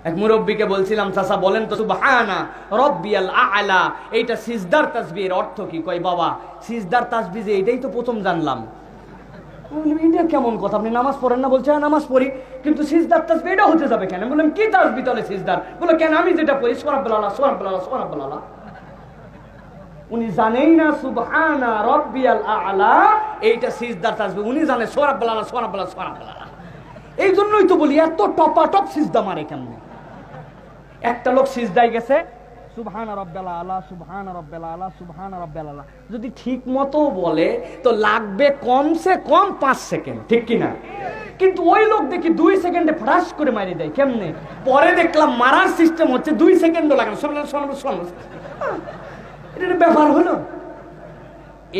এক মুরব্বীকে বলছিলাম, চাচা বলেন তো সুবহানা রাব্বিয়াল আ'লা এইটা সিজদার তাসবিহের অর্থ কি? কয় বাবা সিজদার তাসবিহ যে এটাই তো প্রথম জানলাম। এটা কেমন কথা, আপনি নামাজ পড়েন না? বলছে নামাজ পড়ি, কিন্তু সিজদার তাসবিহ এটা হতে যাবে কেন? বললাম কি তাসবিহ তাহলে সিজদার? বলে কেন আমি যেটা পড়ি সুবহানাল্লাহ সুবহানাল্লাহ সুবহানাল্লাহ। উনি জানেই না সুবহানা রাব্বিয়াল আ'লা এইটা সিজদার তাসবিহ, উনি জানে সুবহানাল্লাহ সুবহানাল্লাহ সুবহানাল্লাহ। এই জন্যই তো বলি এত টপাটপ সিজদা মারে কেমনে। একটা লোক সিজদায় গেছে সুবহান রাব্বিয়াল আ'লা সুবহান রাব্বিয়াল আ'লা সুবহান রাব্বিয়াল আ'লা, যদি ঠিক মতো বলে তো লাগবে কমসে কম 5 সেকেন্ড, ঠিক কিনা? কিন্তু ওই লোক দেখি 2 সেকেন্ডে ফ্রাশ করে মারি দেয়। কেমনে? পরে দেখলাম মারার সিস্টেম হচ্ছে 2 সেকেন্ডও লাগে না। এটা ব্যাপার হলো।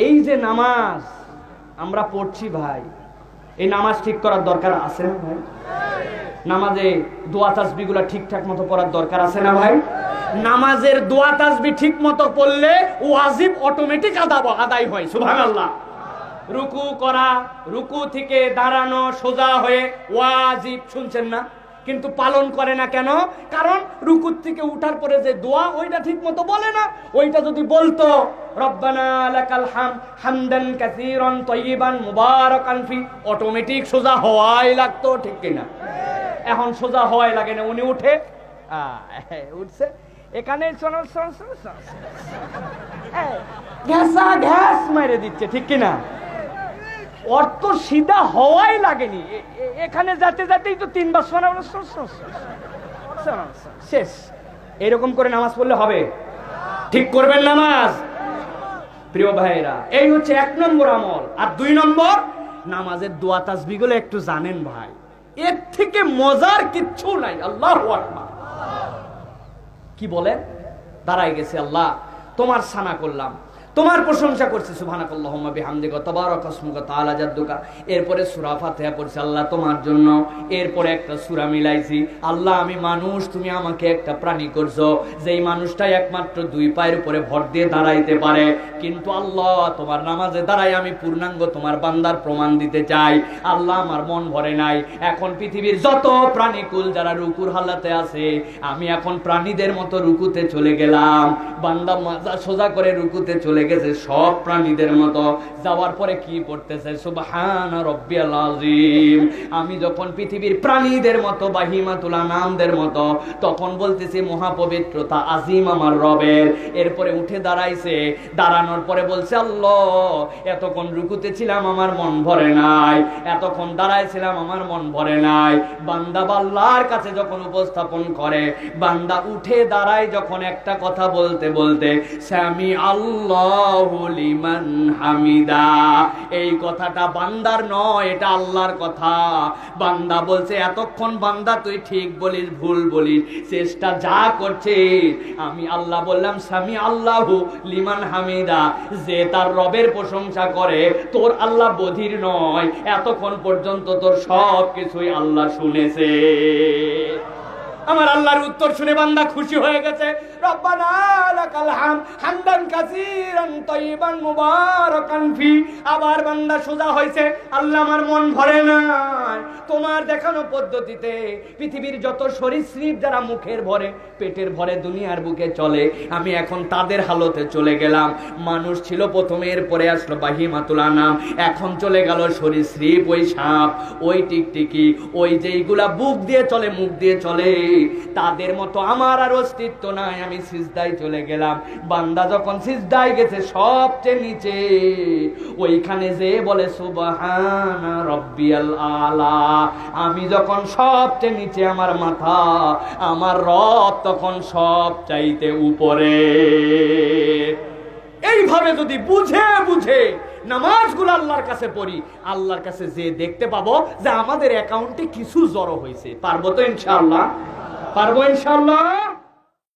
এই যে নামাজ আমরা পড়ছি ভাই, এই নামাজ ঠিক করার দরকার আছে না ভাই? নামাজে দোয়া তাসবিহ গুলা ঠিকঠাক মতো পড়ার দরকার আছে না ভাই? নামাজের দোয়া তাসবিহ ঠিক মতো পড়লে ওয়াজিব অটোমেটিক আদায় হয়। সুবহানাল্লাহ। রুকু করা, রুকু থেকে দাঁড়ানো সোজা হয়ে ওয়াজিব, শুনছেন না? কিন্তু পালন করে না কেন? কারণ রুকু থেকে উঠার পরে যে দোয়া ওইটা ঠিক মতো বলে না। ওইটা যদি বলতো রব্বানা লাকাল হামদান কাসীরান তাইয়িবান মুবারাকান ফি, অটোমেটিক সোজা হওয়াই লাগতো, ঠিক কিনা? এখন সোজা হওয়াই লাগে না। উনি উঠে উঠছে এখানে ঘেঁষা ঘ্যাস মেরে দিচ্ছে, ঠিক কিনা? অর্থ সিধা হওয়াই লাগেনি। এখানে যাতে যাতেই তো 3 বার শেষ। এরকম করে নামাজ পড়লে হবে? ঠিক করবেন নামাজ। প্রিয় ভাইরা, এই হচ্ছে 1 নম্বর আমল। আর 2 নম্বর, নামাজের দোয়া তাসবিহ গুলো একটু জানেন ভাই, এর থেকে মজার কিচ্ছু নাই। আল্লাহু আকবার। কি বলেন? দাঁড়াই গেছে, আল্লাহ তোমার সানা করলাম, তোমার প্রশংসা করছি, সুবহানাকাল্লাহুম্মা বিহামদিকা তাবারাকা ইসমুকা তাআলা জাদ্দুকা। এরপরে সূরা ফাতিহা পড়ছি আল্লাহ তোমার জন্য। এরপরে একটা সূরা মিলাইছি, আল্লাহ আমি মানুষ, তুমি আমাকে একটা প্রাণী করছো, যেই মানুষটাই একমাত্র 2 পায়ের উপরে ভর দিয়ে দাঁড়াইতে পারে। কিন্তু আল্লাহ তোমার নামাজে দাঁড়াই আমি পূর্ণাঙ্গ তোমার বান্দার প্রমাণ দিতে চাই। আল্লাহ আমার মন ভরে নাই। এখন পৃথিবীর যত প্রাণীকুল যারা রুকুর হালাতে আছে, আমি এখন প্রাণীদের মতো রুকুতে চলে গেলাম। বান্দা মাজা সোজা করে রুকুতে চলে গেছে সব প্রাণীদের মতো। যাওয়ার পরে কি পড়তেছে? সুবহানা রাব্বিয়াল আযীম। আমি যখন পৃথিবীর প্রাণীদের মতো বাহিমাতুল আনামদের মতো, তখন বলতেছি মহাপবিত্রতা আজিম আমার রবের। এরপরে উঠে দাঁড়াইছে, দাঁড়ানোর পরে বলছে আল্লাহ এতক্ষণ রুকুতে ছিলাম আমার মন ভরে নাই, এতক্ষণ দাঁড়াইছিলাম আমার মন ভরে নাই। বান্দা আল্লাহর কাছে যখন উপস্থাপন করে, বান্দা উঠে দাঁড়ায় যখন একটা কথা বলতে বলতে সামি আল্লাহ লিমান হামিদা, এই কথাটা বান্দার নয়, এটা আল্লাহর কথা। বান্দা বলছে এতক্ষণ বান্দা তুই ঠিক বলিস ভুল বলিস, চেষ্টা যা করছিস, আমি আল্লাহ বললাম সামি আল্লাহু লিমান হামিদা, যে তার রবের প্রশংসা করে, তোর আল্লাহ বধির নয়, এতক্ষণ পর্যন্ত তোর সব কিছুই আল্লাহ শুনেছে। আমার আল্লাহর উত্তর শুনে বান্দা খুশি হয়ে গেছে। রব্বানা লাকাল হামদান কাসীরান তাইয়িবান মুবারাকান ফি। আবার বান্দা সোজা হয়েছে, আল্লাহ আমার মন ভরে নাই। তোমার দেখানো পদ্ধতিতে পৃথিবীর যত সরীসৃপ যারা মুখের ভরে পেটের ভরে দুনিয়ার বুকে চলে, আমি এখন তাদের হালতে চলে গেলাম। মানুষ ছিল প্রথমে, এরপরে আসলো বাহিমাতুল আনাম, এখন চলে গেল সরীসৃপ, ওই সাপ, ওই টিকটিকি, ওই যেইগুলা বুক দিয়ে চলে মুখ দিয়ে চলে, তাদের মতো আমার আর অস্তিত্ব নাই। আমি সিজদায় চলে গেলাম। বান্দা যখন সিজদায় গেছে সবচেয়ে নিচে, ওইখানে যে বলে সুবহানা রাব্বিয়াল আলা, আমি যখন সবচেয়ে নিচে আমার মাথা, আমার রব তখন সব চাইতে উপরে। এইভাবে যদি বুঝে বুঝে নামাজগুলো আল্লাহর কাছে পড়ি, আল্লাহর কাছে যে দেখতে পাবো যে আমাদের অ্যাকাউন্টে কিছু জড়ো হয়েছে। পারবো তো ইনশাআল্লাহ? পারবো ইনশাআল্লাহ।